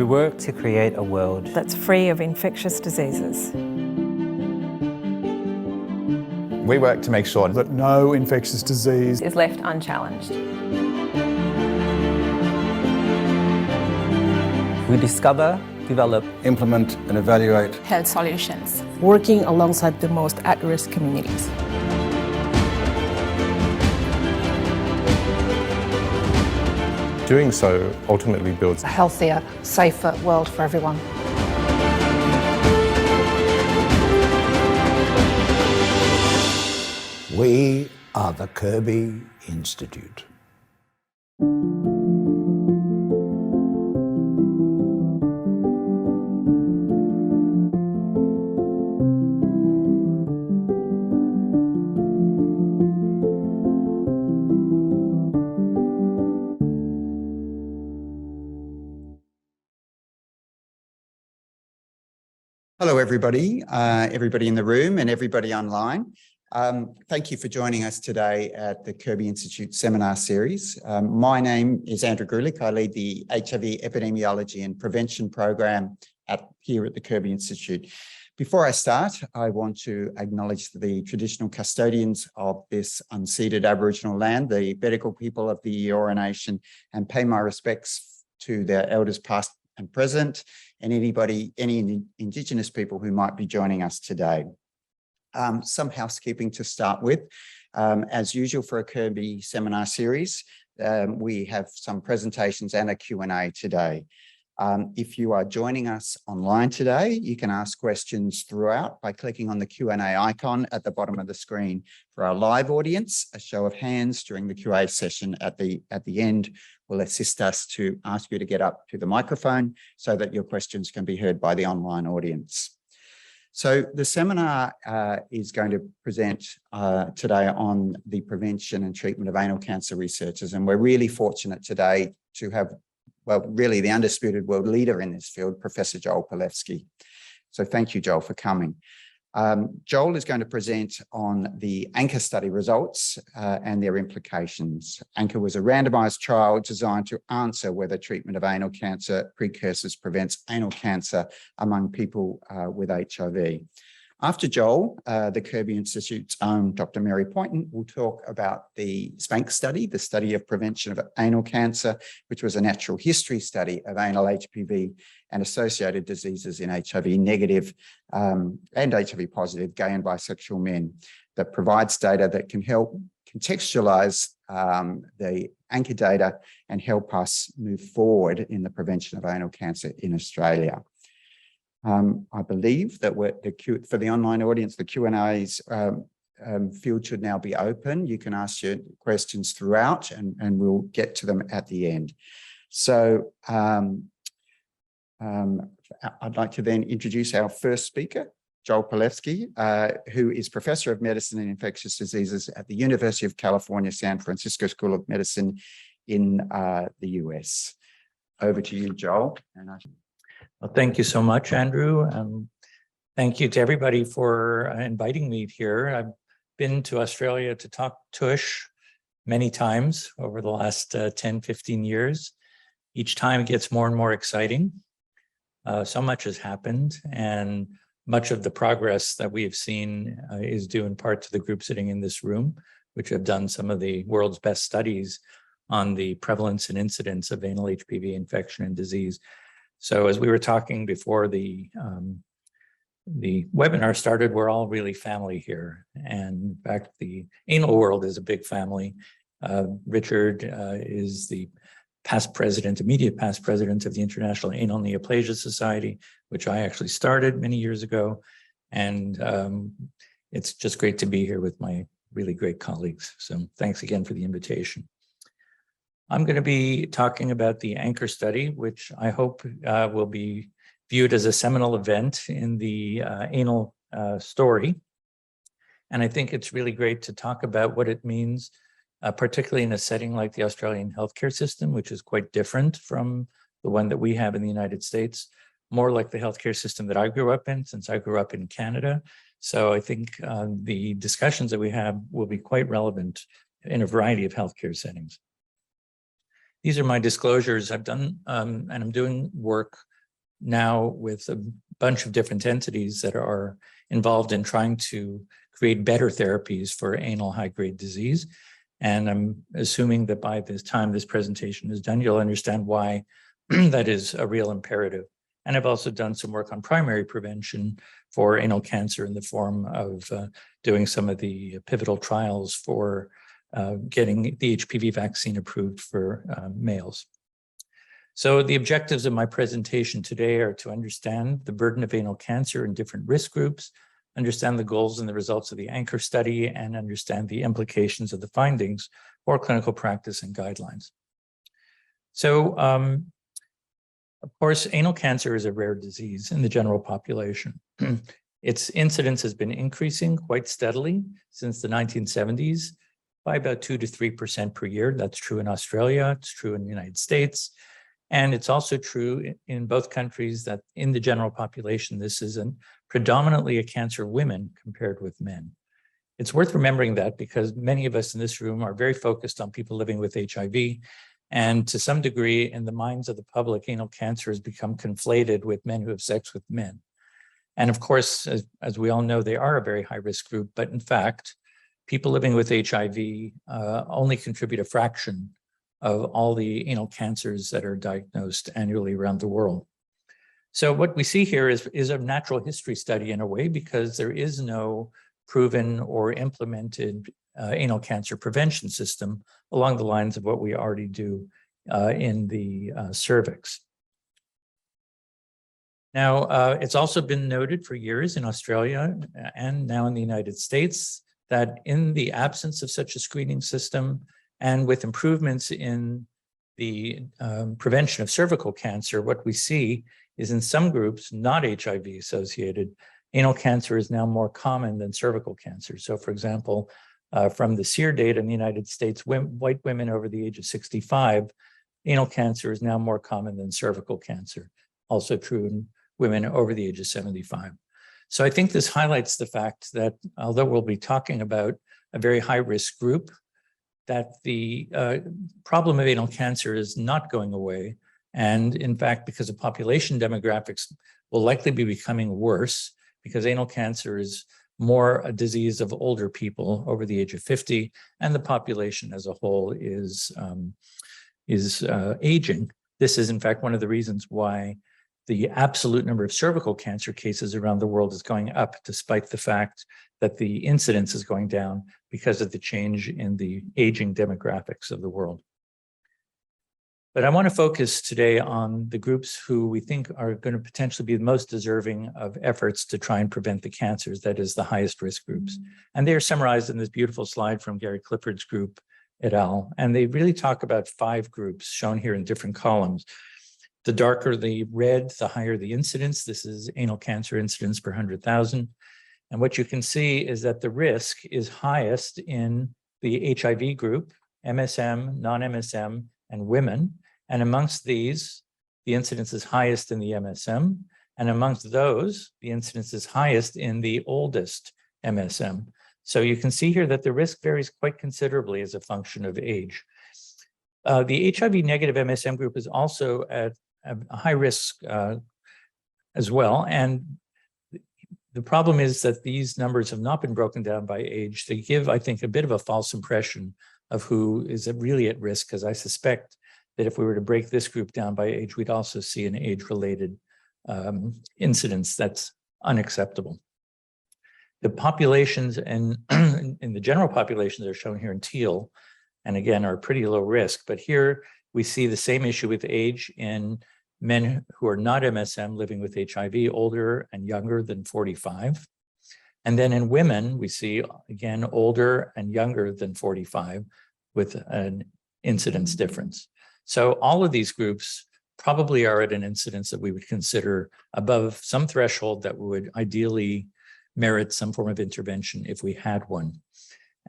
We work to create a world that's free of infectious diseases. We work to make sure that no infectious disease is left unchallenged. We discover, develop, implement and evaluate health solutions, working alongside the most at-risk communities. Doing so ultimately builds a healthier, safer world for everyone. We are the Kirby Institute. Hello, everybody in the room and everybody online. Thank you for joining us today at the Kirby Institute seminar series. My name is Andrew Grulich. I lead the HIV Epidemiology and Prevention program here at the Kirby Institute. Before I start, I want to acknowledge the traditional custodians of this unceded Aboriginal land, the Gadigal people of the Eora Nation, and pay my respects to their elders past and present, and any Indigenous people who might be joining us today. Some housekeeping to start with. As usual for a Kirby seminar series, we have some presentations and a Q&A today. If you are joining us online today, you can ask questions throughout by clicking on the Q&A icon at the bottom of the screen. For our live audience, a show of hands during the Q&A session at the end will assist us to ask you to get up to the microphone so that your questions can be heard by the online audience. So the seminar is going to present today on the prevention and treatment of anal cancer researchers. And we're really fortunate today to have, well, really the undisputed world leader in this field, Professor Joel Palefsky. So thank you, Joel, for coming. Joel is going to present on the ANCHOR study results and their implications. ANCHOR was a randomised trial designed to answer whether treatment of anal cancer precursors prevents anal cancer among people with HIV. After Joel, the Kirby Institute's own Dr. Mary Poynten will talk about the SPANC study, the study of prevention of anal cancer, which was a natural history study of anal HPV and associated diseases in HIV-negative and HIV-positive gay and bisexual men that provides data that can help contextualise the ANCHOR data and help us move forward in the prevention of anal cancer in Australia. I believe that for the online audience, the Q&A's field should now be open. You can ask your questions throughout and we'll get to them at the end. So I'd like to then introduce our first speaker, Joel Palefsky, who is Professor of Medicine and Infectious Diseases at the University of California, San Francisco School of Medicine in the US. Over to you, Joel. Well, thank you so much, Andrew. Thank you to everybody for inviting me here. I've been to Australia to talk tush many times over the last 10, 15 years. Each time it gets more and more exciting. So much has happened, and much of the progress that we have seen is due in part to the group sitting in this room, which have done some of the world's best studies on the prevalence and incidence of anal HPV infection and disease. So as we were talking before the webinar started, we're all really family here. And in fact, the anal world is a big family. Richard is the immediate past president of the International Anal Neoplasia Society, which I actually started many years ago. And it's just great to be here with my really great colleagues. So thanks again for the invitation. I'm going to be talking about the ANCHOR study, which I hope will be viewed as a seminal event in the anal story. And I think it's really great to talk about what it means, particularly in a setting like the Australian healthcare system, which is quite different from the one that we have in the United States, more like the healthcare system that I grew up in, since I grew up in Canada. So I think the discussions that we have will be quite relevant in a variety of healthcare settings. These are my disclosures. I've done, and I'm doing work now with a bunch of different entities that are involved in trying to create better therapies for anal high-grade disease. And I'm assuming that by this time this presentation is done, you'll understand why that is a real imperative. And I've also done some work on primary prevention for anal cancer in the form of doing some of the pivotal trials for getting the HPV vaccine approved for males. So the objectives of my presentation today are to understand the burden of anal cancer in different risk groups, understand the goals and the results of the anchor study, and understand the implications of the findings for clinical practice and guidelines. So, of course, anal cancer is a rare disease in the general population. Its incidence has been increasing quite steadily since the 1970s by about 2 to 3% per year. That's true in Australia, it's true in the United States. And it's also true in both countries that in the general population, this is predominantly a cancer of women compared with men. It's worth remembering that because many of us in this room are very focused on people living with HIV. And to some degree, in the minds of the public, anal cancer has become conflated with men who have sex with men. And of course, as we all know, they are a very high-risk group. But in fact, people living with HIV only contribute a fraction of all the anal cancers that are diagnosed annually around the world. So what we see here is a natural history study in a way, because there is no proven or implemented anal cancer prevention system along the lines of what we already do in the cervix. Now, it's also been noted for years in Australia and now in the United States that in the absence of such a screening system and with improvements in the prevention of cervical cancer, what we see is in some groups, not HIV associated, anal cancer is now more common than cervical cancer. So for example, from the SEER data in the United States, white women over the age of 65, anal cancer is now more common than cervical cancer. Also true in women over the age of 75. So I think this highlights the fact that although we'll be talking about a very high-risk group, that the problem of anal cancer is not going away. And in fact, because of population demographics will likely be becoming worse, because anal cancer is more a disease of older people over the age of 50, and the population as a whole is aging. This is in fact one of the reasons why the absolute number of cervical cancer cases around the world is going up, despite the fact that the incidence is going down because of the change in the aging demographics of the world. But I want to focus today on the groups who we think are going to potentially be the most deserving of efforts to try and prevent the cancers, that is the highest risk groups. And they are summarized in this beautiful slide from Gary Clifford's group et al. And they really talk about 5 groups shown here in different columns. The darker the red, the higher the incidence. This is anal cancer incidence per 100,000. And what you can see is that the risk is highest in the HIV group, MSM, non-MSM, and women. And amongst these, the incidence is highest in the MSM. And amongst those, the incidence is highest in the oldest MSM. So you can see here that the risk varies quite considerably as a function of age. The HIV-negative MSM group is also at a high risk as well. And the problem is that these numbers have not been broken down by age. They give, I think, a bit of a false impression of who is really at risk, because I suspect that if we were to break this group down by age, we'd also see an age-related incidence that's unacceptable. The populations in the general populations are shown here in teal, and again, are pretty low risk. But here we see the same issue with age in men who are not MSM living with HIV, older and younger than 45. And then in women, we see, again, older and younger than 45 with an incidence difference. So all of these groups probably are at an incidence that we would consider above some threshold that would ideally merit some form of intervention if we had one.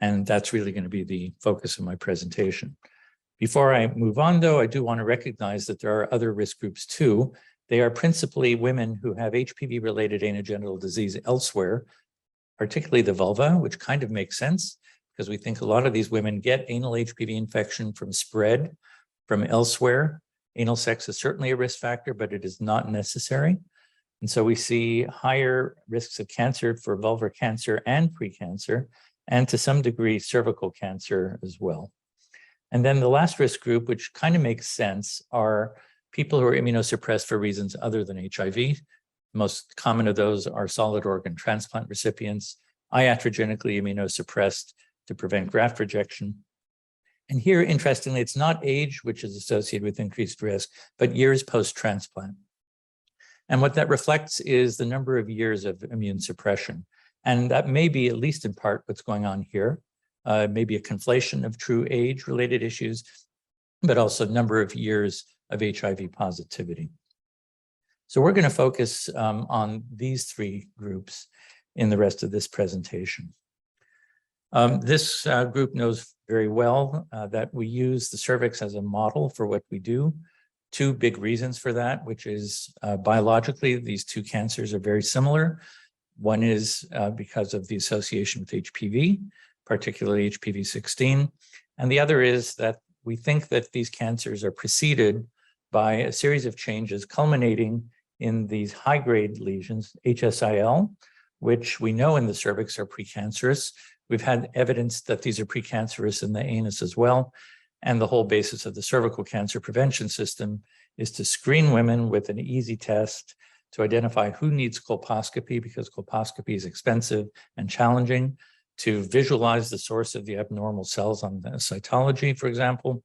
And that's really going to be the focus of my presentation. Before I move on, though, I do want to recognize that there are other risk groups too. They are principally women who have HPV-related anogenital disease elsewhere, particularly the vulva, which kind of makes sense because we think a lot of these women get anal HPV infection from spread from elsewhere Anal sex is certainly a risk factor, but it is not necessary. And so we see higher risks of cancer for vulvar cancer and precancer, and to some degree, cervical cancer as well. And then the last risk group, which kind of makes sense, are people who are immunosuppressed for reasons other than HIV. Most common of those are solid organ transplant recipients, iatrogenically immunosuppressed to prevent graft rejection. And here, interestingly, it's not age which is associated with increased risk, but years post-transplant. And what that reflects is the number of years of immune suppression. And that may be, at least in part, what's going on here. Maybe a conflation of true age-related issues, but also number of years of HIV positivity. So we're going to focus on these three groups in the rest of this presentation. This group knows very well that we use the cervix as a model for what we do. Two big reasons for that, which is biologically, these two cancers are very similar. One is because of the association with HPV, particularly HPV-16. And the other is that we think that these cancers are preceded by a series of changes culminating in these high-grade lesions, HSIL, which we know in the cervix are precancerous. We've had evidence that these are precancerous in the anus as well. And the whole basis of the cervical cancer prevention system is to screen women with an easy test to identify who needs colposcopy, because colposcopy is expensive and challenging, to visualize the source of the abnormal cells on the cytology, for example,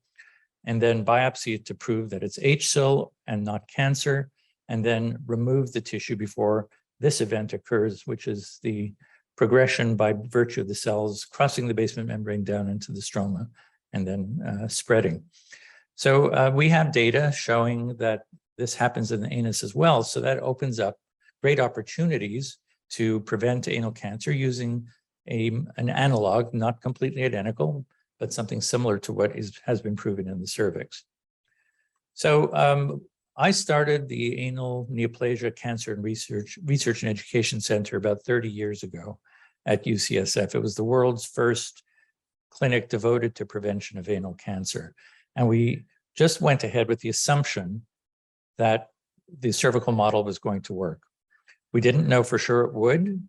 and then biopsy it to prove that it's HSIL and not cancer, and then remove the tissue before this event occurs, which is the progression by virtue of the cells crossing the basement membrane down into the stroma and then spreading. So we have data showing that this happens in the anus as well. So that opens up great opportunities to prevent anal cancer using an analog, not completely identical, but something similar to what has been proven in the cervix. So I started the Anal Neoplasia Cancer and Research and Education Center about 30 years ago at UCSF. It was the world's first clinic devoted to prevention of anal cancer. And we just went ahead with the assumption that the cervical model was going to work. We didn't know for sure it would,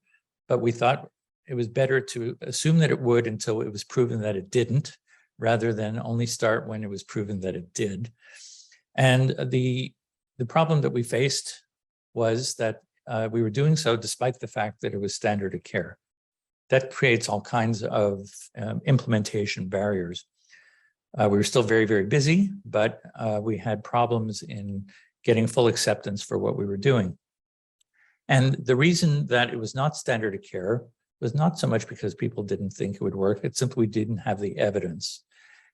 but we thought it was better to assume that it would until it was proven that it didn't, rather than only start when it was proven that it did. And the problem that we faced was that we were doing so despite the fact that it was standard of care. That creates all kinds of implementation barriers. We were still very, very busy, but we had problems in getting full acceptance for what we were doing. And the reason that it was not standard of care was not so much because people didn't think it would work, it's simply we didn't have the evidence.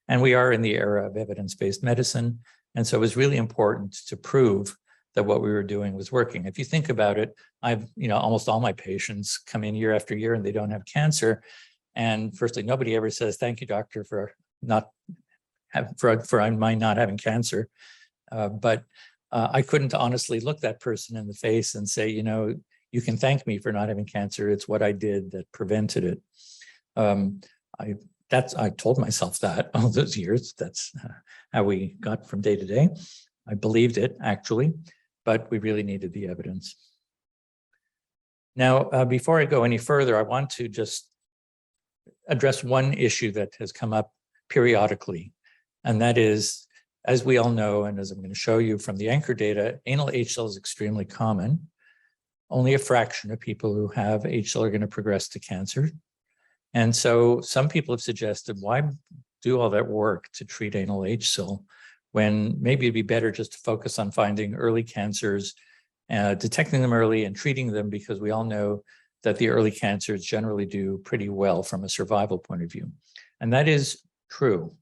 And we are in the era of evidence-based medicine. And so it was really important to prove that what we were doing was working. If you think about it, almost all my patients come in year after year and they don't have cancer. And firstly, nobody ever says, thank you, doctor, for my not having cancer. But I couldn't honestly look that person in the face and say, you can thank me for not having cancer. It's what I did that prevented it. I told myself that all those years. That's how we got from day to day. I believed it, actually, but we really needed the evidence. Now, before I go any further, I want to just address one issue that has come up periodically, and that is, as we all know, and as I'm going to show you from the anchor data, anal HSIL is extremely common. Only a fraction of people who have HSIL are going to progress to cancer. And so some people have suggested, why do all that work to treat anal HSIL when maybe it'd be better just to focus on finding early cancers, detecting them early and treating them, because we all know that the early cancers generally do pretty well from a survival point of view. And that is true.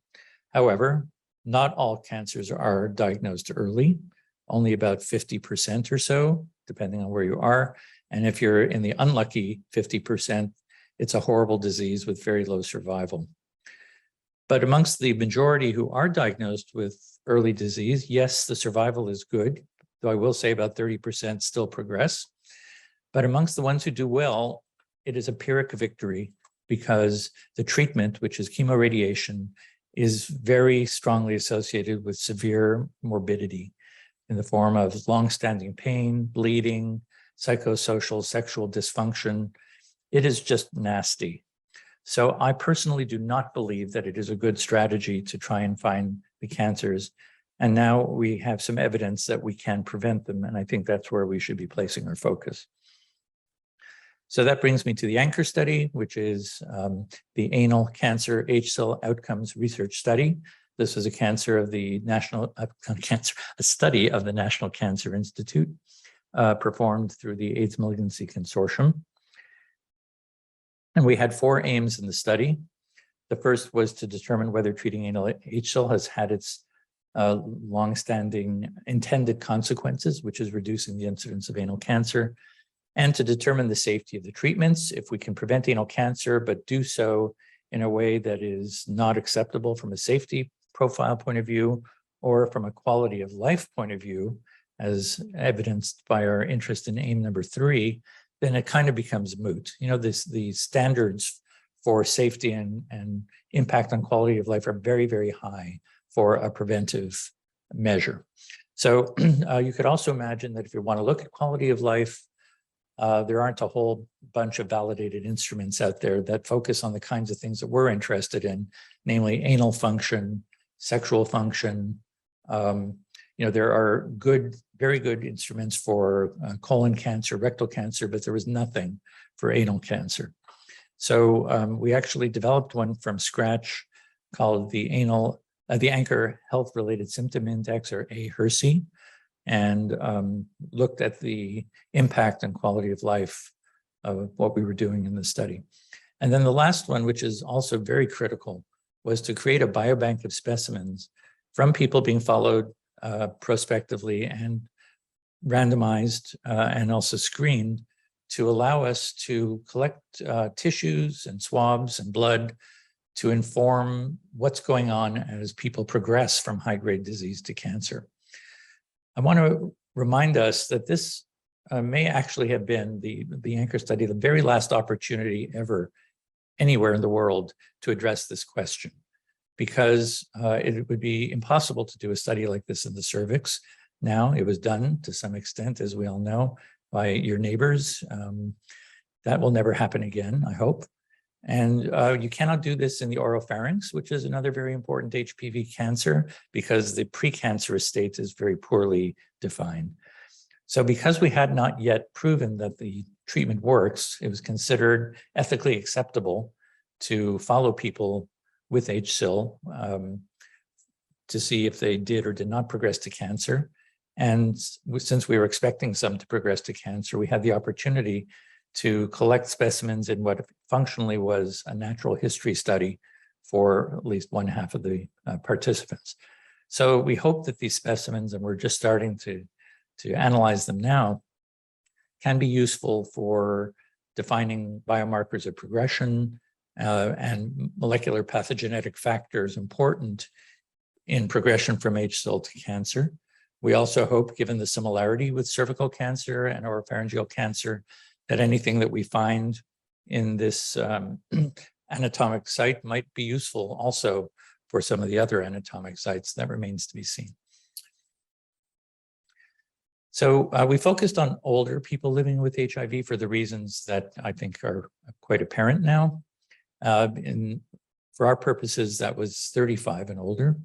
However, not all cancers are diagnosed early, only about 50% or so, depending on where you are. And if you're in the unlucky 50%, it's a horrible disease with very low survival. But amongst the majority who are diagnosed with early disease, yes, the survival is good, though I will say about 30% still progress. But amongst the ones who do well, it is a Pyrrhic victory, because the treatment, which is chemoradiation, is very strongly associated with severe morbidity in the form of longstanding pain, bleeding, psychosocial, sexual dysfunction. It is just nasty. So I personally do not believe that it is a good strategy to try and find the cancers. And now we have some evidence that we can prevent them. And I think that's where we should be placing our focus. So that brings me to the anchor study, which is the anal cancer HSIL Outcomes Research Study. This is a cancer of the a study of the National Cancer Institute performed through the AIDS Malignancy Consortium. And we had 4 aims in the study. The first was to determine whether treating anal HSIL has had its longstanding intended consequences, which is reducing the incidence of anal cancer, and to determine the safety of the treatments, if we can prevent anal cancer, but do so in a way that is not acceptable from a safety profile point of view, or from a quality of life point of view, as evidenced by our interest in aim number 3, then it kind of becomes moot. You know, the standards for safety and impact on quality of life are very, very high for a preventive measure. So you could also imagine that if you want to look at quality of life, there aren't a whole bunch of validated instruments out there that focus on the kinds of things that we're interested in, namely anal function, sexual function. You know, there are very good instruments for colon cancer, rectal cancer, but there was nothing for anal cancer. So we actually developed one from scratch called the Anchor Health-Related Symptom Index, or AHRSI, and looked at the impact and quality of life of what we were doing in the study. And then the last one, which is also very critical, was to create a biobank of specimens from people being followed prospectively and randomized and also screened to allow us to collect tissues and swabs and blood to inform what's going on as people progress from high-grade disease to cancer. I want to remind us that this may actually have been the Anchor study, the very last opportunity ever anywhere in the world to address this question, because it would be impossible to do a study like this in the cervix. Now, it was done to some extent, as we all know, by your neighbors. That will never happen again, I hope. And you cannot do this in the oropharynx, which is another very important HPV cancer, because the precancerous state is very poorly defined. So because we had not yet proven that the treatment works, it was considered ethically acceptable to follow people with HSIL to see if they did or did not progress to cancer. And since we were expecting some to progress to cancer, we had the opportunity to collect specimens in what functionally was a natural history study for at least one half of the participants. So we hope that these specimens, and we're just starting to analyze them now, can be useful for defining biomarkers of progression and molecular pathogenetic factors important in progression from HSIL to cancer. We also hope, given the similarity with cervical cancer and oropharyngeal cancer, that anything that we find in this anatomic site might be useful also for some of the other anatomic sites. That remains to be seen. So we focused on older people living with HIV for the reasons that I think are quite apparent now. For our purposes, that was 35 and older.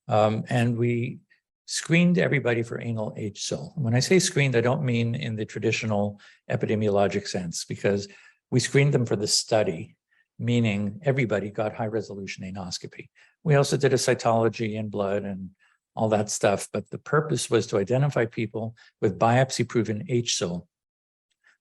And we screened everybody for anal HSIL. When I say screened, I don't mean in the traditional epidemiologic sense, because we screened them for the study, meaning everybody got high-resolution anoscopy. We also did a cytology and blood and all that stuff, but the purpose was to identify people with biopsy-proven HSIL,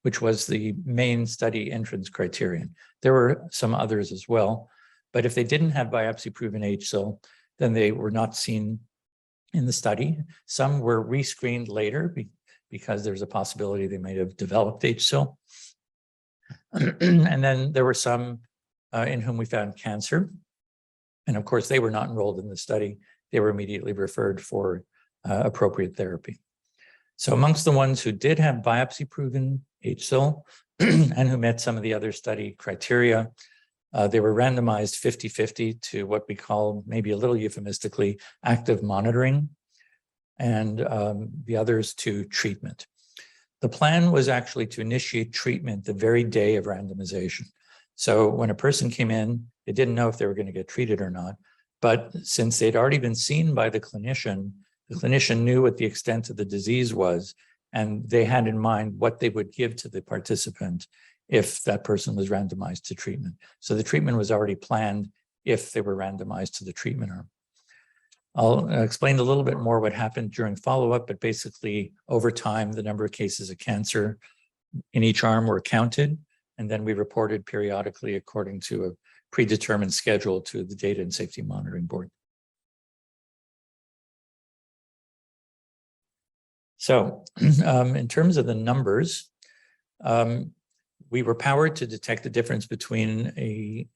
which was the main study entrance criterion. There were some others as well, but if they didn't have biopsy-proven HSIL, then they were not seen in the study. Some were rescreened later because there's a possibility they might have developed HSIL. And then there were some in whom we found cancer. And of course, they were not enrolled in the study. They were immediately referred for appropriate therapy. So amongst the ones who did have biopsy-proven HSIL and who met some of the other study criteria, They were randomized 50-50 to what we call, maybe a little euphemistically, active monitoring, and the others to treatment. The plan was actually to initiate treatment the very day of randomization. So when a person came in, they didn't know if they were going to get treated or not. But since they'd already been seen by the clinician knew what the extent of the disease was, and they had in mind what they would give to the participant if that person was randomized to treatment. So the treatment was already planned if they were randomized to the treatment arm. I'll explain a little bit more what happened during follow-up, but basically over time, the number of cases of cancer in each arm were counted, and then we reported periodically according to a predetermined schedule to the Data and Safety Monitoring Board. So in terms of the numbers, we were powered to detect the difference between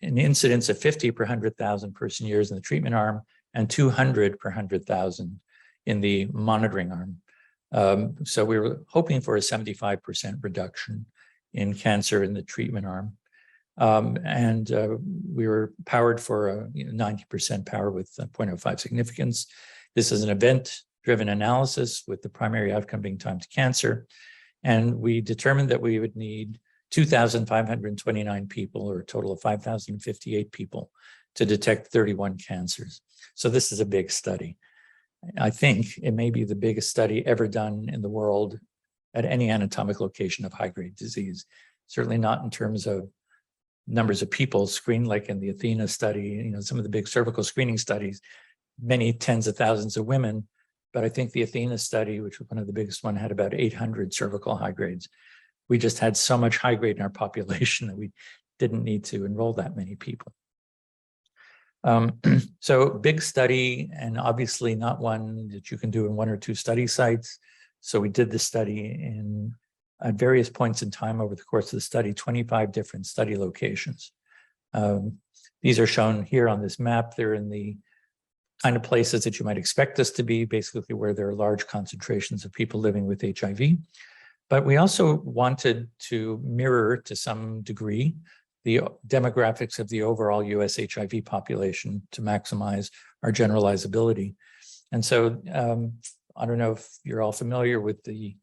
an incidence of 50 per 100,000 person years in the treatment arm and 200 per 100,000 in the monitoring arm. So we were hoping for a 75% reduction in cancer in the treatment arm. We were powered for a 90% power with 0.05 significance. This is an event-driven analysis with the primary outcome being time to cancer. And we determined that we would need 2,529 people, or a total of 5,058 people, to detect 31 cancers. So this is a big study. I think it may be the biggest study ever done in the world at any anatomic location of high-grade disease. Certainly not in terms of numbers of people screened, like in the Athena study, some of the big cervical screening studies, many tens of thousands of women. But I think the Athena study, which was one of the biggest one, had about 800 cervical high grades. We just had so much high grade in our population that we didn't need to enroll that many people. So big study, and obviously not one that you can do in one or two study sites. So we did the study at various points in time over the course of the study, 25 different study locations. These are shown here on this map. They're in the kind of places that you might expect us to be, basically where there are large concentrations of people living with HIV. But we also wanted to mirror, to some degree, the demographics of the overall US HIV population to maximize our generalizability. And so I don't know if you're all familiar with the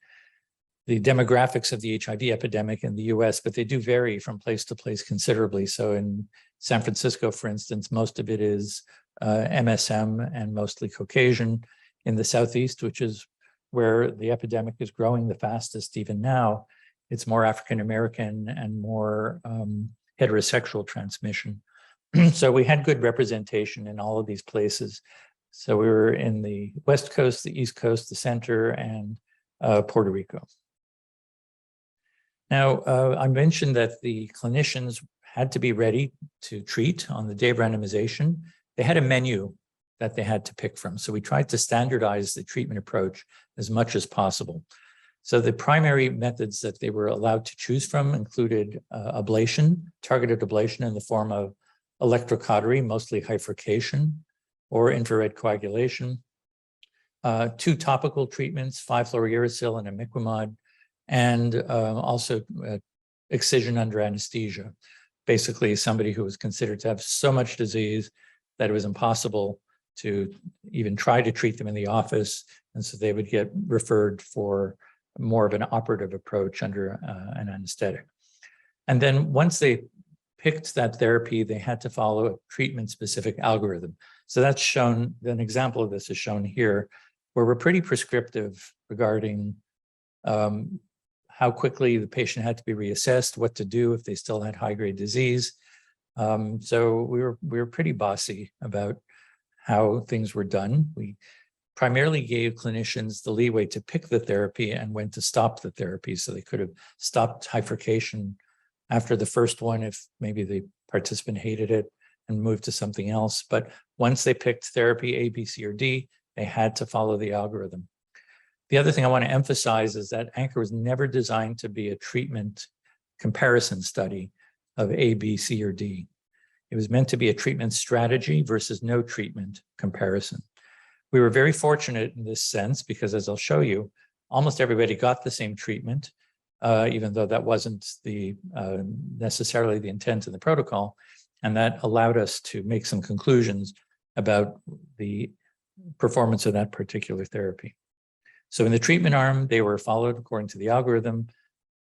demographics of the HIV epidemic in the US, but they do vary from place to place considerably. So in San Francisco, for instance, most of it is MSM and mostly Caucasian. In the Southeast, which is where the epidemic is growing the fastest even now, it's more African-American and more heterosexual transmission. So we had good representation in all of these places. So we were in the West Coast, the East Coast, the center, and Puerto Rico. Now, I mentioned that the clinicians had to be ready to treat on the day of randomization. They had a menu that they had to pick from. So we tried to standardize the treatment approach as much as possible. So the primary methods that they were allowed to choose from included ablation, targeted ablation in the form of electrocautery, mostly hyfurcation, or infrared coagulation, 2 topical treatments, 5-fluorouracil and imiquimod, and also excision under anesthesia. Basically, somebody who was considered to have so much disease that it was impossible to even try to treat them in the office. And so they would get referred for more of an operative approach under an anesthetic. And then once they picked that therapy, they had to follow a treatment-specific algorithm. So that's shown, an example of this is shown here, where we're pretty prescriptive regarding how quickly the patient had to be reassessed, what to do if they still had high-grade disease. So we were pretty bossy about how things were done. We primarily gave clinicians the leeway to pick the therapy and when to stop the therapy. So they could have stopped hyfurcation after the first one if maybe the participant hated it and moved to something else. But once they picked therapy A, B, C, or D, they had to follow the algorithm. The other thing I want to emphasize is that ANCHOR was never designed to be a treatment comparison study of A, B, C, or D. It was meant to be a treatment strategy versus no treatment comparison. We were very fortunate in this sense because, as I'll show you, almost everybody got the same treatment, even though that wasn't necessarily the intent of the protocol. And that allowed us to make some conclusions about the performance of that particular therapy. So in the treatment arm, they were followed according to the algorithm,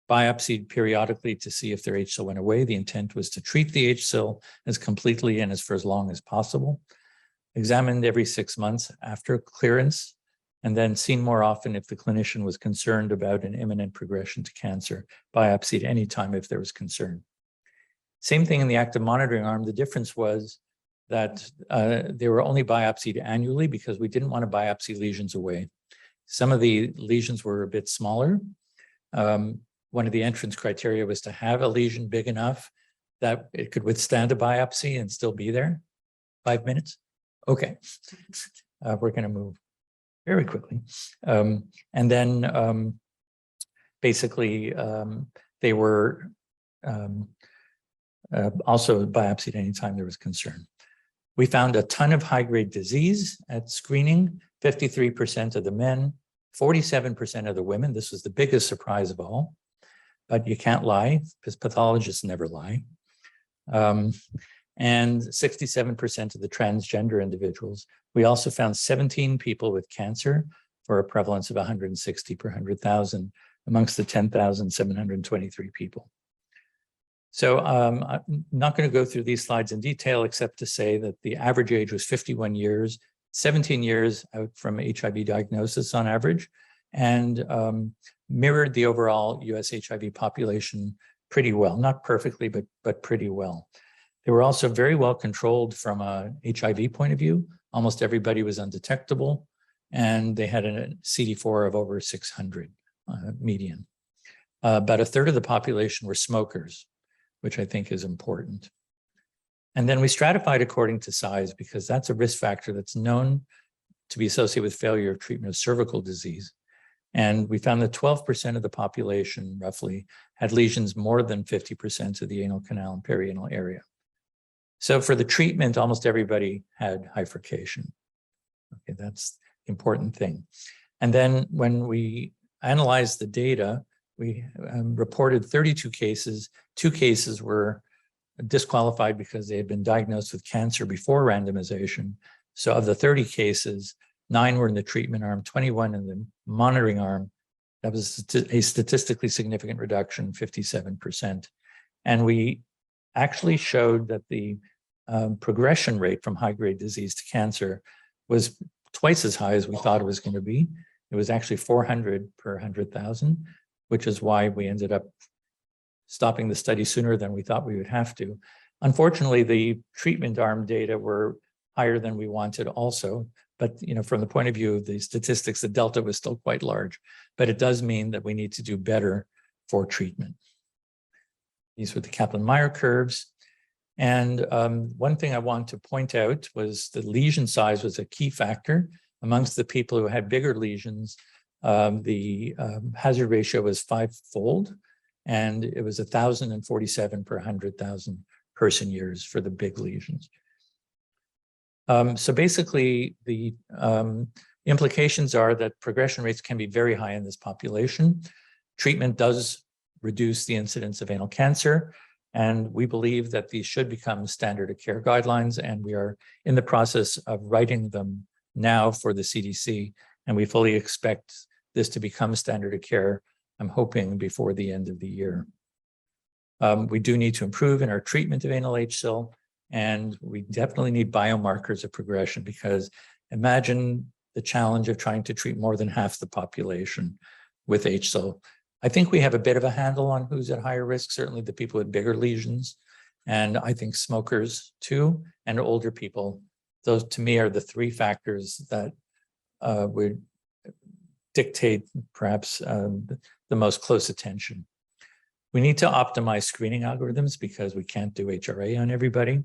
biopsied periodically to see if their HSIL went away. The intent was to treat the HSIL as completely and as for as long as possible, examined every 6 months after clearance, and then seen more often if the clinician was concerned about an imminent progression to cancer, biopsied any time if there was concern. Same thing in the active monitoring arm. The difference was that they were only biopsied annually because we didn't want to biopsy lesions away. Some of the lesions were a bit smaller. One of the entrance criteria was to have a lesion big enough that it could withstand a biopsy and still be there. 5 minutes? Okay. We're going to move very quickly. And then basically they were also biopsied anytime there was concern. We found a ton of high-grade disease at screening, 53% of the men, 47% of the women. This was the biggest surprise of all, but you can't lie because pathologists never lie. And 67% of the transgender individuals. We also found 17 people with cancer for a prevalence of 160 per 100,000 amongst the 10,723 people. So I'm not going to go through these slides in detail, except to say that the average age was 51 years, 17 years out from HIV diagnosis on average, and mirrored the overall US HIV population pretty well, not perfectly, but pretty well. They were also very well controlled from a HIV point of view. Almost everybody was undetectable, and they had a CD4 of over 600 median. About a third of the population were smokers, which I think is important. And then we stratified according to size because that's a risk factor that's known to be associated with failure of treatment of cervical disease. And we found that 12% of the population roughly had lesions more than 50% of the anal canal and perianal area. So for the treatment, almost everybody had bifurcation. Okay, that's the important thing. And then when we analyzed the data, we reported 32 cases. 2 cases were disqualified because they had been diagnosed with cancer before randomization. So of the 30 cases, 9 were in the treatment arm, 21 in the monitoring arm. That was a statistically significant reduction, 57%. And we actually showed that the progression rate from high-grade disease to cancer was twice as high as we thought it was going to be. It was actually 400 per 100,000, which is why we ended up stopping the study sooner than we thought we would have to. Unfortunately, the treatment arm data were higher than we wanted also, but from the point of view of the statistics, the delta was still quite large, but it does mean that we need to do better for treatment. These were the Kaplan-Meier curves. And one thing I want to point out was the lesion size was a key factor. Amongst the people who had bigger lesions, the hazard ratio was 5-fold, and it was 1,047 per 100,000 person years for the big lesions. So basically, the implications are that progression rates can be very high in this population. Treatment does reduce the incidence of anal cancer, and we believe that these should become standard of care guidelines, and we are in the process of writing them now for the CDC, and we fully expect this to become standard of care, I'm hoping, before the end of the year. We do need to improve in our treatment of anal HSIL, and we definitely need biomarkers of progression, because imagine the challenge of trying to treat more than half the population with HSIL. I think we have a bit of a handle on who's at higher risk, certainly the people with bigger lesions, and I think smokers too, and older people. Those to me are the 3 factors that would dictate perhaps the most close attention. We need to optimize screening algorithms because we can't do HRA on everybody.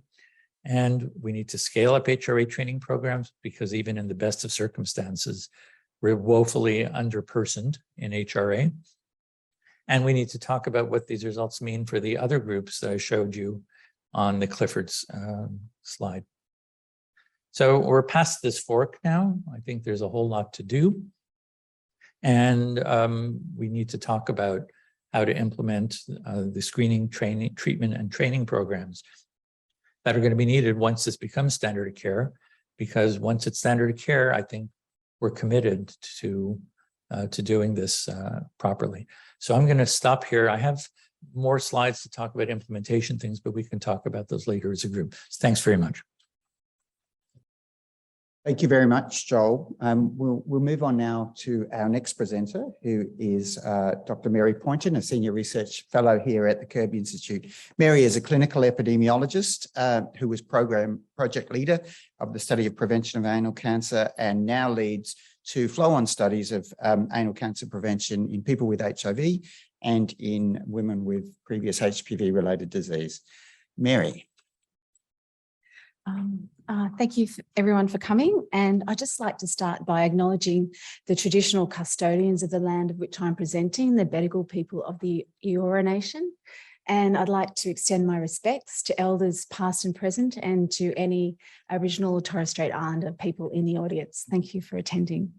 And we need to scale up HRA training programs because even in the best of circumstances, we're woefully underpersoned in HRA. And we need to talk about what these results mean for the other groups that I showed you on the Clifford's slide. So we're past this fork now. I think there's a whole lot to do. And we need to talk about how to implement the screening, training, treatment, and training programs. that are going to be needed once this becomes standard of care, because once it's standard of care, I think we're committed to doing this properly. So I'm going to stop here. I have more slides to talk about implementation things, but we can talk about those later as a group. So thanks very much. Thank you very much, Joel. We'll move on now to our next presenter, who is Dr. Mary Poynten, a Senior Research Fellow here at the Kirby Institute. Mary is a clinical epidemiologist who was project leader of the study of prevention of anal cancer and now leads to flow-on studies of anal cancer prevention in people with HIV and in women with previous HPV-related disease. Mary. Thank you everyone for coming, and I'd just like to start by acknowledging the traditional custodians of the land of which I'm presenting, the Bedegal people of the Eora Nation, and I'd like to extend my respects to elders past and present and to any Aboriginal or Torres Strait Islander people in the audience. Thank you for attending.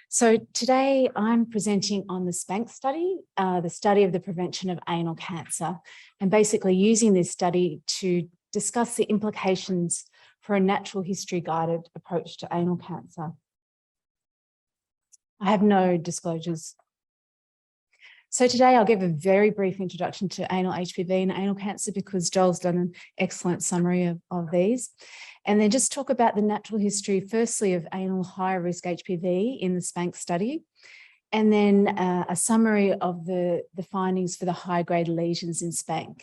So today I'm presenting on the SPANC study, the study of the prevention of anal cancer, and basically using this study to discuss the implications for a natural history guided approach to anal cancer. I have no disclosures. So today I'll give a very brief introduction to anal HPV and anal cancer because Joel's done an excellent summary of these. And then just talk about the natural history, firstly, of anal high-risk HPV in the SPANC study, and then a summary of the findings for the high-grade lesions in SPANC.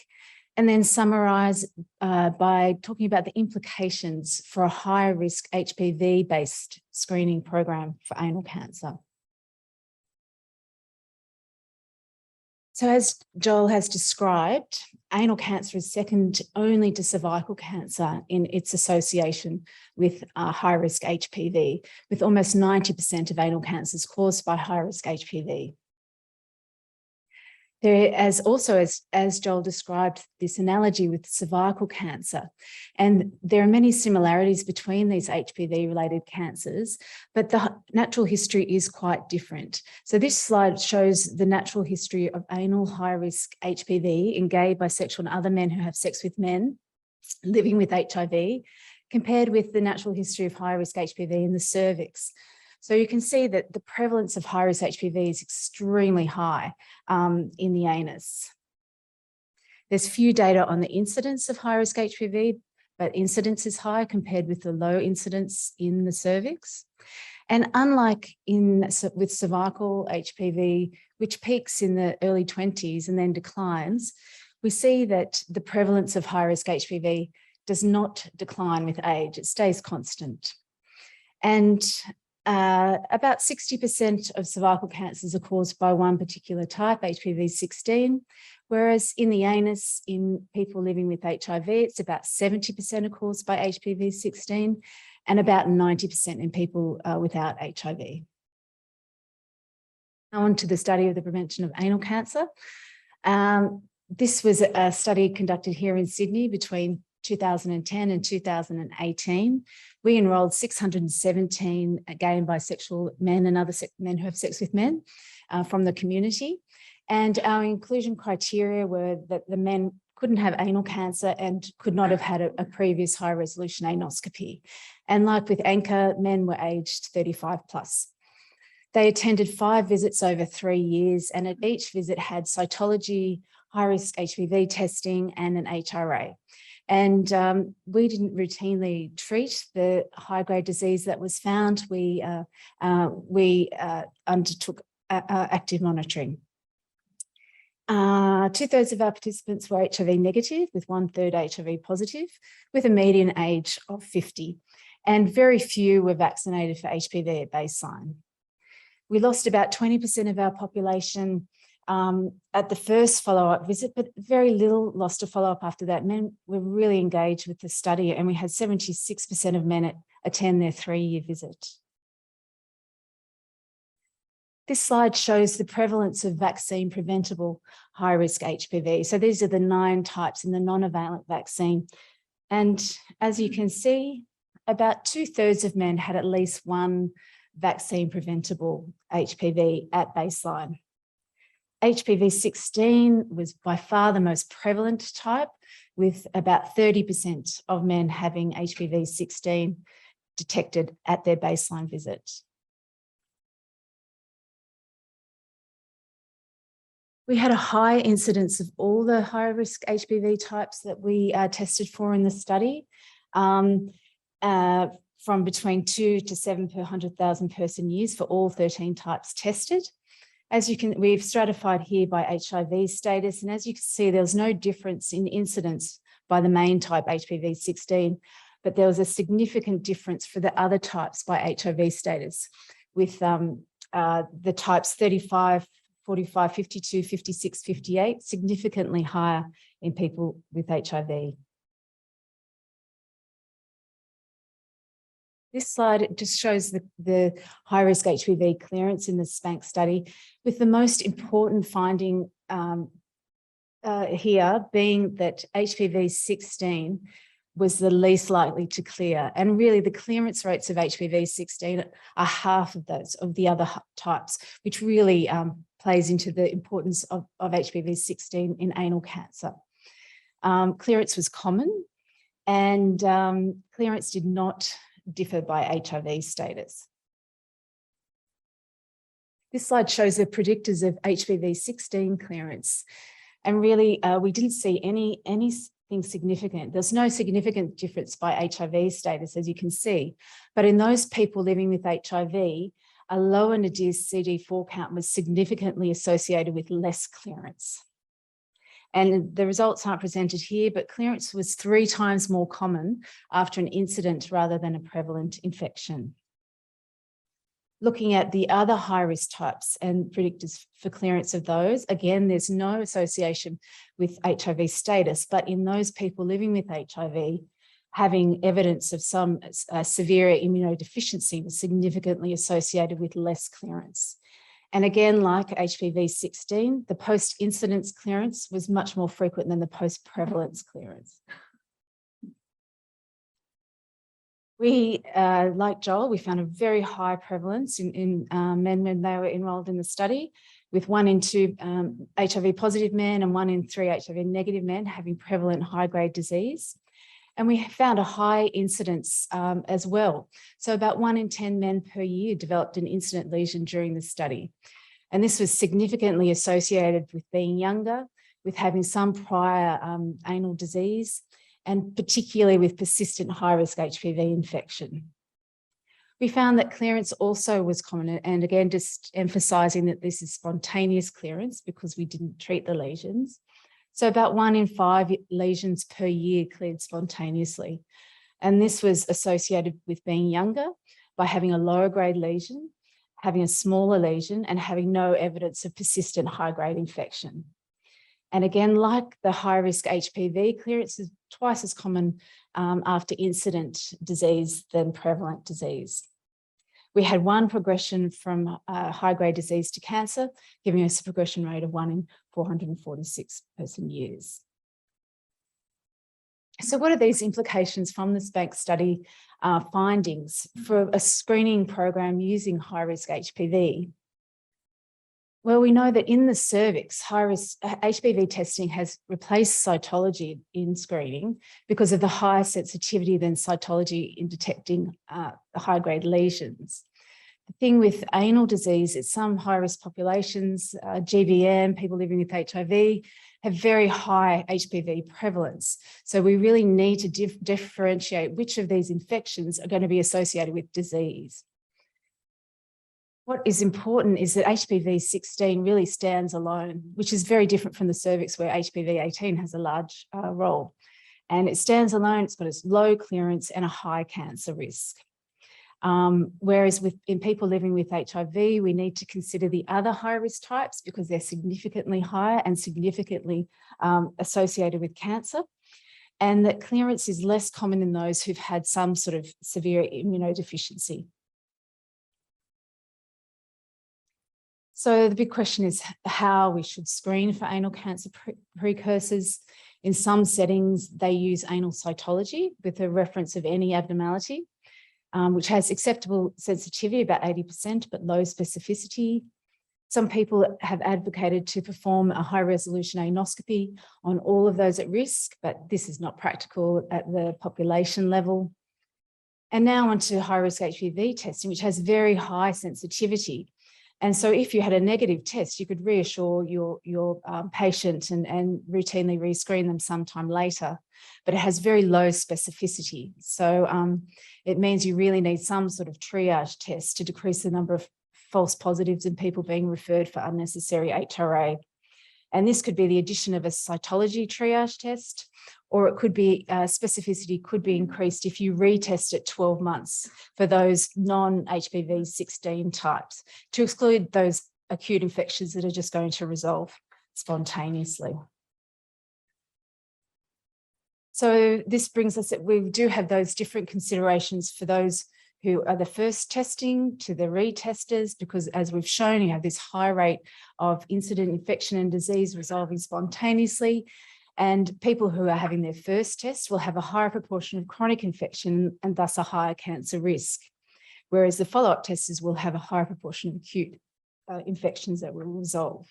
And then summarise by talking about the implications for a high-risk HPV-based screening program for anal cancer. So as Joel has described, anal cancer is second only to cervical cancer in its association with high-risk HPV, with almost 90% of anal cancers caused by high-risk HPV. There, as Joel described, this analogy with cervical cancer, and there are many similarities between these HPV-related cancers, but the natural history is quite different. So this slide shows the natural history of anal high-risk HPV in gay, bisexual, and other men who have sex with men living with HIV, compared with the natural history of high-risk HPV in the cervix. So you can see that the prevalence of high-risk HPV is extremely high in the anus. There's few data on the incidence of high-risk HPV, but incidence is high compared with the low incidence in the cervix. And unlike with cervical HPV, which peaks in the early 20s and then declines, we see that the prevalence of high-risk HPV does not decline with age, it stays constant. And about 60% of cervical cancers are caused by one particular type, HPV-16, whereas in the anus, in people living with HIV, it's about 70% are caused by HPV-16 and about 90% in people without HIV. Now on to the study of the prevention of anal cancer. This was a study conducted here in Sydney between 2010 and 2018. We enrolled 617 gay and bisexual men and other men who have sex with men from the community. And our inclusion criteria were that the men couldn't have anal cancer and could not have had a previous high resolution anoscopy. And like with Anchor, men were aged 35 plus. They attended 5 visits over 3 years, and at each visit had cytology, high-risk HPV testing, and an HRA. And we didn't routinely treat the high-grade disease that was found. We undertook active monitoring. 2/3 of our participants were HIV negative, with 1/3 HIV positive, with a median age of 50. And very few were vaccinated for HPV at baseline. We lost about 20% of our population at the first follow-up visit, but very little lost to follow-up after that. Men were really engaged with the study, and we had 76% of men attend their 3-year visit. This slide shows the prevalence of vaccine-preventable high-risk HPV. So these are the 9 types in the non-available vaccine. And as you can see, about 2/3 of men had at least one vaccine-preventable HPV at baseline. HPV-16 was by far the most prevalent type, with about 30% of men having HPV-16 detected at their baseline visit. We had a high incidence of all the high-risk HPV types that we tested for in the study, from between 2 to 7 per 100,000 person years for all 13 types tested. As you can, we've stratified here by HIV status, and as you can see, there was no difference in incidence by the main type HPV-16, but there was a significant difference for the other types by HIV status, with the types 35, 45, 52, 56, 58, significantly higher in people with HIV. This slide just shows the high-risk HPV clearance in the SPANC study, with the most important finding here being that HPV-16 was the least likely to clear. And really the clearance rates of HPV-16 are half of those of the other types, which really plays into the importance of HPV-16 in anal cancer. Clearance was common, and clearance did not differ by HIV status. This slide shows the predictors of HPV-16 clearance. And really, we didn't see anything significant. There's no significant difference by HIV status, as you can see. But in those people living with HIV, a lower Nadir CD4 count was significantly associated with less clearance. And the results aren't presented here, but clearance was 3 times more common after an incident rather than a prevalent infection. Looking at the other high-risk types and predictors for clearance of those, again, there's no association with HIV status, but in those people living with HIV, having evidence of some severe immunodeficiency was significantly associated with less clearance. And again, like HPV-16, the post-incidence clearance was much more frequent than the post-prevalence clearance. We, like Joel, we found a very high prevalence in men when they were enrolled in the study, with 1 in 2 HIV-positive men and 1 in 3 HIV-negative men having prevalent high-grade disease. And we found a high incidence as well. So about 1 in 10 men per year developed an incident lesion during the study. And this was significantly associated with being younger, with having some prior anal disease, and particularly with persistent high-risk HPV infection. We found that clearance also was common, and again, just emphasising that this is spontaneous clearance because we didn't treat the lesions. So about 1 in 5 lesions per year cleared spontaneously. And this was associated with being younger, by having a lower grade lesion, having a smaller lesion, and having no evidence of persistent high-grade infection. And again, like the high-risk HPV, clearance is twice as common after incident disease than prevalent disease. We had 1 progression from high-grade disease to cancer, giving us a progression rate of 1 in 446 person years. So what are these implications from the SPANC study findings for a screening program using high-risk HPV? Well, we know that in the cervix, high-risk HPV testing has replaced cytology in screening because of the higher sensitivity than cytology in detecting high-grade lesions. The thing with anal disease is some high-risk populations, GBM, people living with HIV, have very high HPV prevalence. So we really need to differentiate which of these infections are going to be associated with disease. What is important is that HPV-16 really stands alone, which is very different from the cervix where HPV-18 has a large role. And it stands alone, it's got a low clearance and a high cancer risk. Whereas in people living with HIV, we need to consider the other high-risk types because they're significantly higher and significantly associated with cancer, and that clearance is less common in those who've had some sort of severe immunodeficiency. So the big question is how we should screen for anal cancer precursors. In some settings, they use anal cytology with a reference of any abnormality, which has acceptable sensitivity, about 80%, but low specificity. Some people have advocated to perform a high-resolution anoscopy on all of those at risk, but this is not practical at the population level. And now onto high-risk HPV testing, which has very high sensitivity. And so if you had a negative test, you could reassure your patient and routinely rescreen them sometime later, but it has very low specificity. So it means you really need some sort of triage test to decrease the number of false positives and people being referred for unnecessary HRA. And this could be the addition of a cytology triage test, or it could be specificity could be increased if you retest at 12 months for those non-HPV 16 types to exclude those acute infections that are just going to resolve spontaneously. So this brings us that we do have those different considerations for those who are the first testing to the retesters, because as we've shown, you have this high rate of incident infection and disease resolving spontaneously. And people who are having their first test will have a higher proportion of chronic infection and thus a higher cancer risk. Whereas the follow-up testers will have a higher proportion of acute infections that will resolve.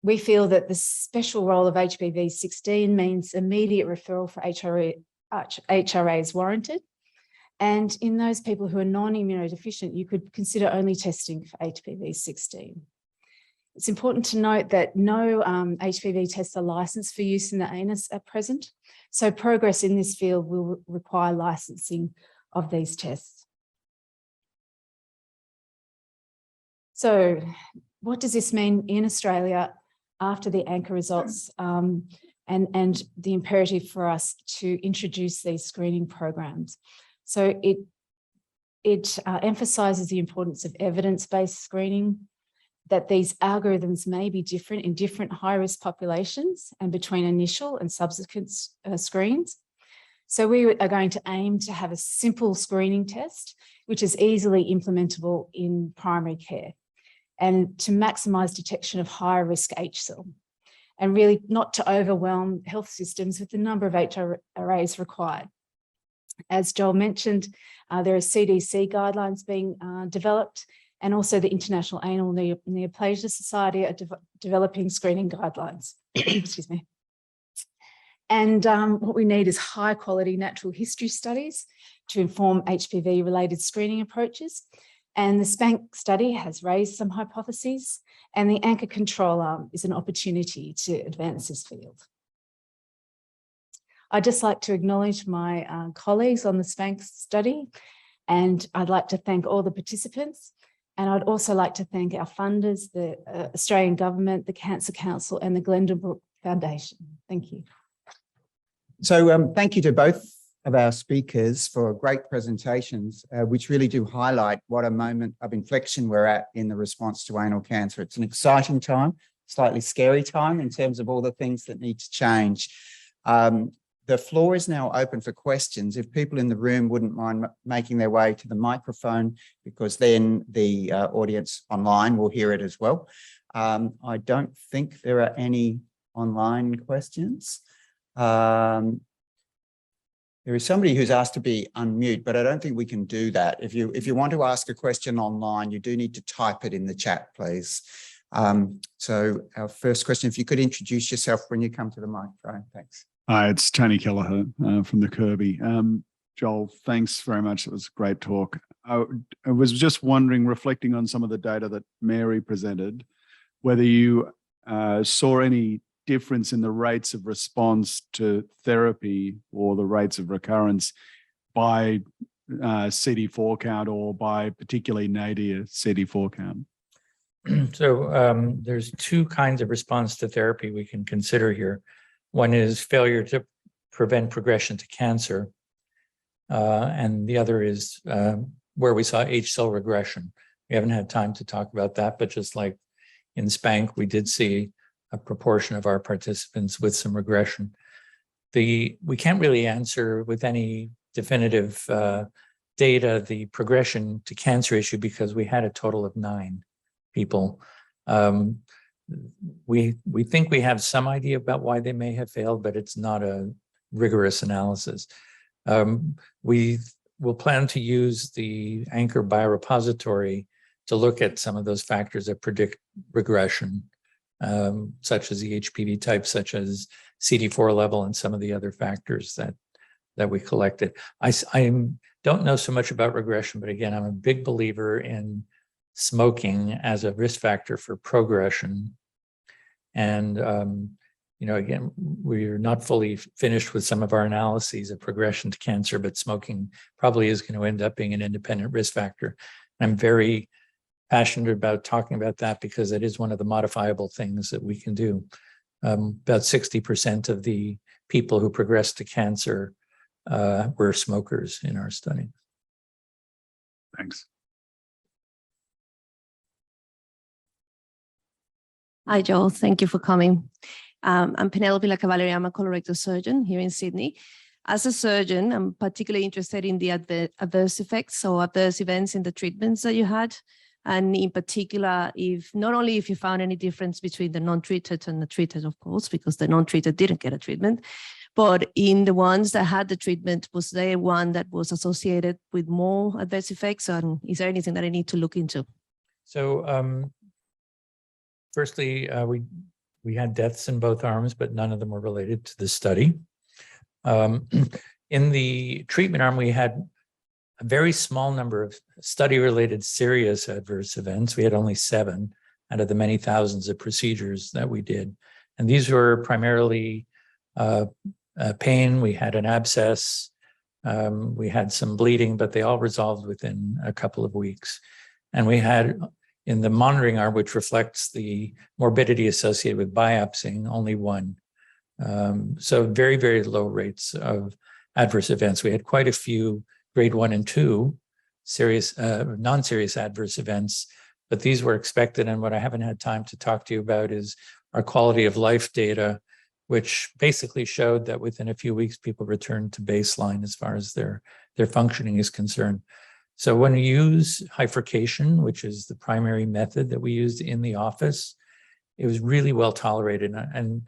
We feel that the special role of HPV 16 means immediate referral for HRA is warranted. And in those people who are non-immunodeficient, you could consider only testing for HPV 16. It's important to note that no HPV tests are licensed for use in the anus at present. So progress in this field will require licensing of these tests. So what does this mean in Australia after the anchor results and the imperative for us to introduce these screening programs? So it emphasises the importance of evidence-based screening, that these algorithms may be different in different high-risk populations and between initial and subsequent screens. So we are going to aim to have a simple screening test, which is easily implementable in primary care, and to maximise detection of high-risk HSIL, and really not to overwhelm health systems with the number of HRAs required. As Joel mentioned, there are CDC guidelines being developed, and also the International Anal Neoplasia Society are developing screening guidelines. Excuse me. And what we need is high quality natural history studies to inform HPV-related screening approaches. And the SPANK study has raised some hypotheses, and the anchor control arm is an opportunity to advance this field. I'd just like to acknowledge my colleagues on the SPANK study, and I'd like to thank all the participants. And I'd also like to thank our funders, the Australian Government, the Cancer Council, and the Glendon Foundation. Thank you. So thank you to both of our speakers for great presentations, which really do highlight what a moment of inflection we're at in the response to anal cancer. It's an exciting time, slightly scary time in terms of all the things that need to change. The floor is now open for questions. If people in the room wouldn't mind making their way to the microphone, because then the audience online will hear it as well. I don't think there are any online questions. There is somebody who's asked to be unmute, but I don't think we can do that. If you want to ask a question online, you do need to type it in the chat, please. So our first question, if you could introduce yourself when you come to the microphone, thanks. Hi, it's Tony Kelleher from the Kirby. Joel, thanks very much. It was a great talk. I was just wondering, reflecting on some of the data that Mary presented, whether you saw any difference in the rates of response to therapy or the rates of recurrence by CD4 count or by particularly nadir CD4 count? So there's two kinds of response to therapy we can consider here. One is failure to prevent progression to cancer, and the other is where we saw HSIL regression. We haven't had time to talk about that, but just like in SPANK, we did see a proportion of our participants with some regression. We can't really answer with any definitive data the progression to cancer issue because we had a total of 9 people. We think we have some idea about why they may have failed, but it's not a rigorous analysis. We will plan to use the anchor biorepository to look at some of those factors that predict regression, such as the HPV type, such as CD4 level, and some of the other factors that we collected. I don't know so much about regression, but again, I'm a big believer in smoking as a risk factor for progression. And, again, we're not fully finished with some of our analyses of progression to cancer, but smoking probably is going to end up being an independent risk factor. I'm very passionate about talking about that because it is one of the modifiable things that we can do. About 60% of the people who progressed to cancer were smokers in our study. Thanks. Hi, Joel. Thank you for coming. I'm Penelope Lacavalieri. I'm a colorectal surgeon here in Sydney. As a surgeon, I'm particularly interested in the adverse effects or adverse events in the treatments that you had. And in particular, not only if you found any difference between the non-treated and the treated, of course, because the non-treated didn't get a treatment, but in the ones that had the treatment, was there one that was associated with more adverse effects? And is there anything that I need to look into? So firstly, we had deaths in both arms, but none of them were related to the study. In the treatment arm, we had a very small number of study-related serious adverse events. We had only 7 out of the many thousands of procedures that we did. And these were primarily pain. We had an abscess. We had some bleeding, but they all resolved within a couple of weeks. And we had, in the monitoring arm, which reflects the morbidity associated with biopsying, only 1. So very, very low rates of adverse events. We had quite a few grade 1 and 2 serious, non-serious adverse events, but these were expected. And what I haven't had time to talk to you about is our quality of life data, which basically showed that within a few weeks, people returned to baseline as far as their functioning is concerned. So when we use bifurcation, which is the primary method that we used in the office, it was really well tolerated. And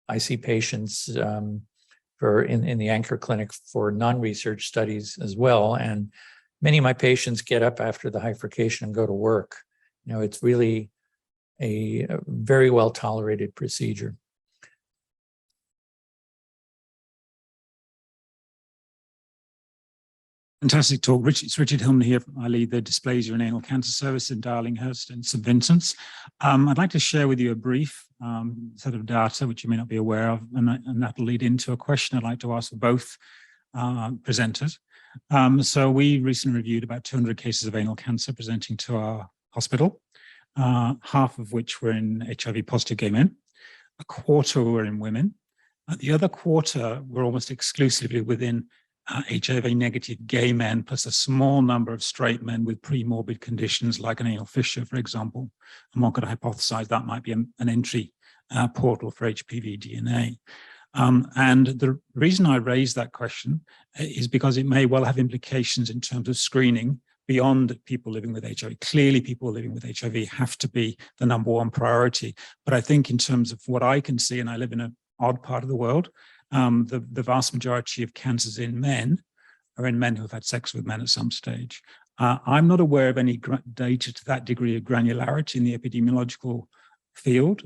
I see patients in the anchor clinic for non-research studies as well. And many of my patients get up after the bifurcation and go to work. It's really a very well tolerated procedure. Fantastic talk. It's Richard Hillman here. I lead the Dysplasia and Anal Cancer Service in Darlinghurst and St Vincent's. I'd like to share with you a brief set of data which you may not be aware of, and that'll lead into a question I'd like to ask for both presenters. So we recently reviewed about 200 cases of anal cancer presenting to our hospital, half of which were in HIV-positive gay men, a quarter were in women, the other quarter were almost exclusively within HIV-negative gay men, plus a small number of straight men with pre-morbid conditions like an anal fissure, for example. And one could hypothesize that might be an entry portal for HPV DNA. And the reason I raise that question is because it may well have implications in terms of screening beyond people living with HIV. Clearly, people living with HIV have to be the #1 priority. But I think in terms of what I can see, and I live in an odd part of the world, the vast majority of cancers in men are in men who have had sex with men at some stage. I'm not aware of any data to that degree of granularity in the epidemiological field,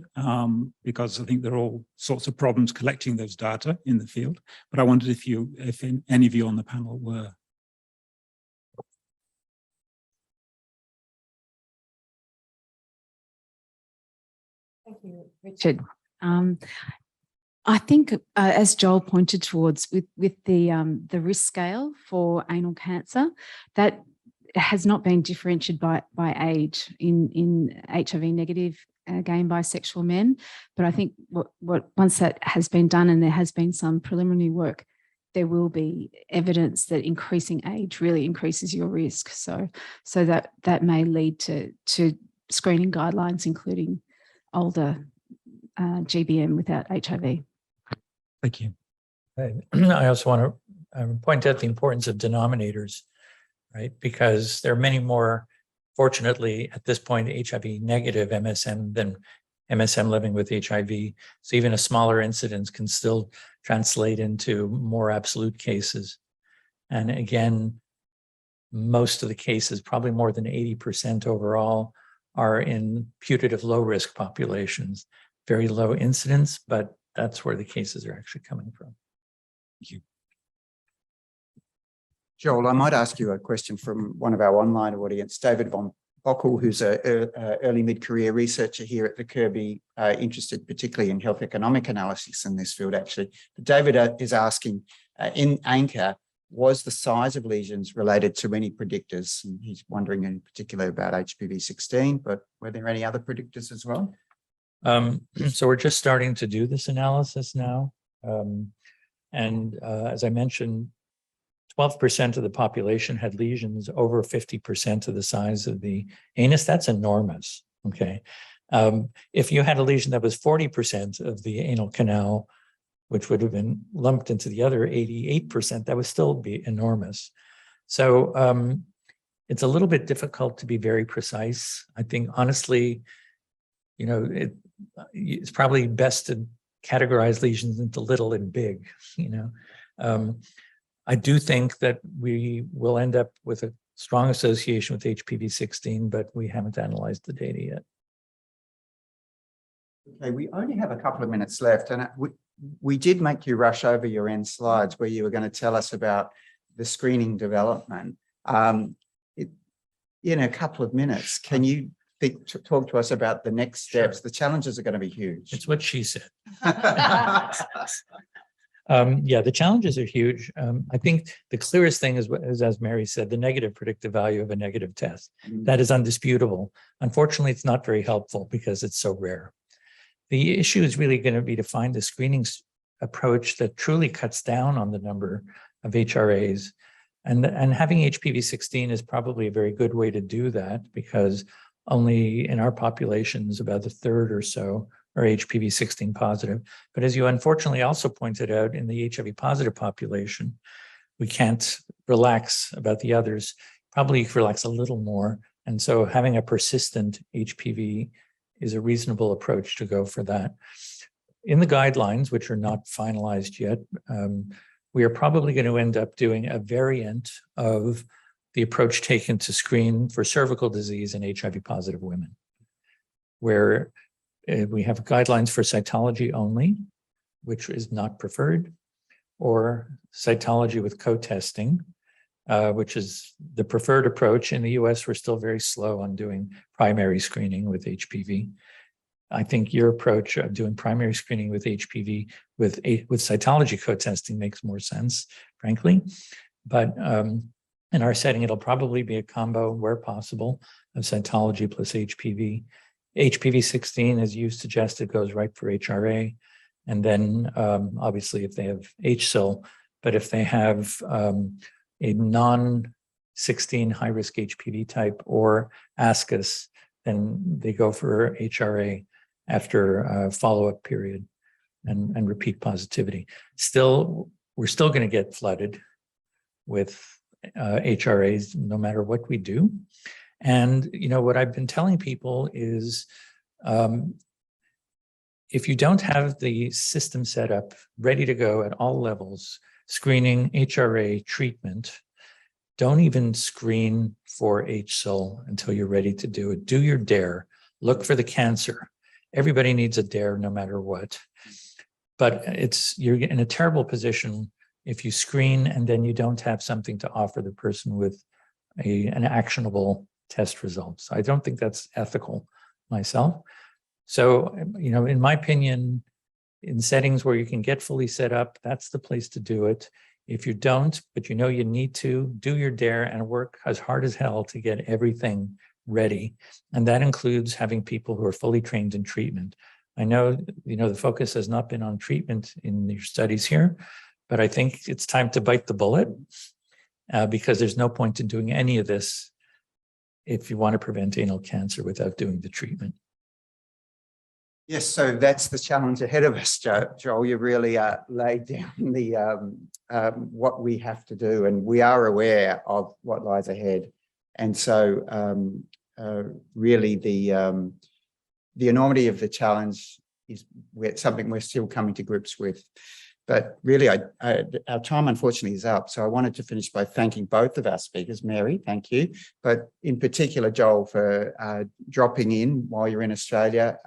because I think there are all sorts of problems collecting those data in the field. But I wondered if any of you on the panel were. Thank you, Richard. I think, as Joel pointed towards, with the risk scale for anal cancer, that has not been differentiated by age in HIV-negative gay and bisexual men. But I think once that has been done, and there has been some preliminary work, there will be evidence that increasing age really increases your risk. So that may lead to screening guidelines, including older GBM without HIV. Thank you. I also want to point out the importance of denominators, right? Because there are many more, fortunately, at this point, HIV-negative MSM than MSM living with HIV. So even a smaller incidence can still translate into more absolute cases. And again, most of the cases, probably more than 80% overall, are in putative low-risk populations. Very low incidence, but that's where the cases are actually coming from. Thank you. Joel, I might ask you a question from one of our online audience, David von Bockel, who's an early mid-career researcher here at the Kirby, interested particularly in health economic analysis in this field, actually. But David is asking, in ANCHOR, was the size of lesions related to any predictors? And he's wondering in particular about HPV-16, but were there any other predictors as well? So we're just starting to do this analysis now. As I mentioned, 12% of the population had lesions over 50% of the size of the anus. That's enormous, okay? If you had a lesion that was 40% of the anal canal, which would have been lumped into the other 88%, that would still be enormous. So it's a little bit difficult to be very precise. I think, honestly, you know, it's probably best to categorize lesions into little and big, you know. I do think that we will end up with a strong association with HPV-16, but we haven't analyzed the data yet. Okay, we only have a couple of minutes left, and we did make you rush over your end slides where you were going to tell us about the screening development. In a couple of minutes, can you talk to us about the next steps? Sure. The challenges are going to be huge. It's what she said. Yeah, the challenges are huge. I think the clearest thing is, as Mary said, the negative predictive value of a negative test. That is undisputable. Unfortunately, it's not very helpful because it's so rare. The issue is really going to be to find a screening approach that truly cuts down on the number of HRAs. And having HPV-16 is probably a very good way to do that, because only in our populations, about a third or so are HPV-16 positive. But as you unfortunately also pointed out, in the HIV-positive population, we can't relax about the others, probably relax a little more. And so having a persistent HPV is a reasonable approach to go for that. In the guidelines, which are not finalized yet, we are probably going to end up doing a variant of the approach taken to screen for cervical disease in HIV-positive women, where we have guidelines for cytology only, which is not preferred, or cytology with co-testing, which is the preferred approach. In the US, we're still very slow on doing primary screening with HPV. I think your approach of doing primary screening with HPV with cytology co-testing makes more sense, frankly. But in our setting, it'll probably be a combo, where possible, of cytology plus HPV. HPV-16, as you suggested, goes right for HRA. And then obviously if they have HSIL, but if they have a non-16 high-risk HPV type or ASCUS, then they go for HRA after a follow-up period and repeat positivity. Still, we're still going to get flooded with HRAs no matter what we do. And, you know, what I've been telling people is if you don't have the system set up, ready to go at all levels, screening, HRA, treatment, don't even screen for HSIL until you're ready to do it. Do your DARE. Look for the cancer. Everybody needs a DARE no matter what. But you're in a terrible position if you screen and then you don't have something to offer the person with an actionable test result. So I don't think that's ethical myself. So, you know, in my opinion, in settings where you can get fully set up, that's the place to do it. If you don't, but you know you need to, do your DARE and work as hard as hell to get everything ready. And that includes having people who are fully trained in treatment. I know, you know, the focus has not been on treatment in your studies here, but I think it's time to bite the bullet because there's no point in doing any of this if you want to prevent anal cancer without doing the treatment. Yes, so that's the challenge ahead of us, Joel. You really laid down the what we have to do, and we are aware of what lies ahead. And so really the enormity of the challenge is something we're still coming to grips with. But really, our time unfortunately is up. So I wanted to finish by thanking both of our speakers. Mary, thank you. But in particular, Joel, for dropping in while you're in Australia.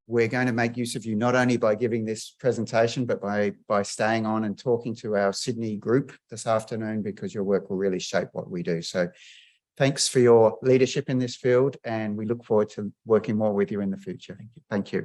We're going to make use of you not only by giving this presentation, but by staying on and talking to our Sydney group this afternoon, because your work will really shape what we do. So thanks for your leadership in this field, and we look forward to working more with you in the future. Thank you.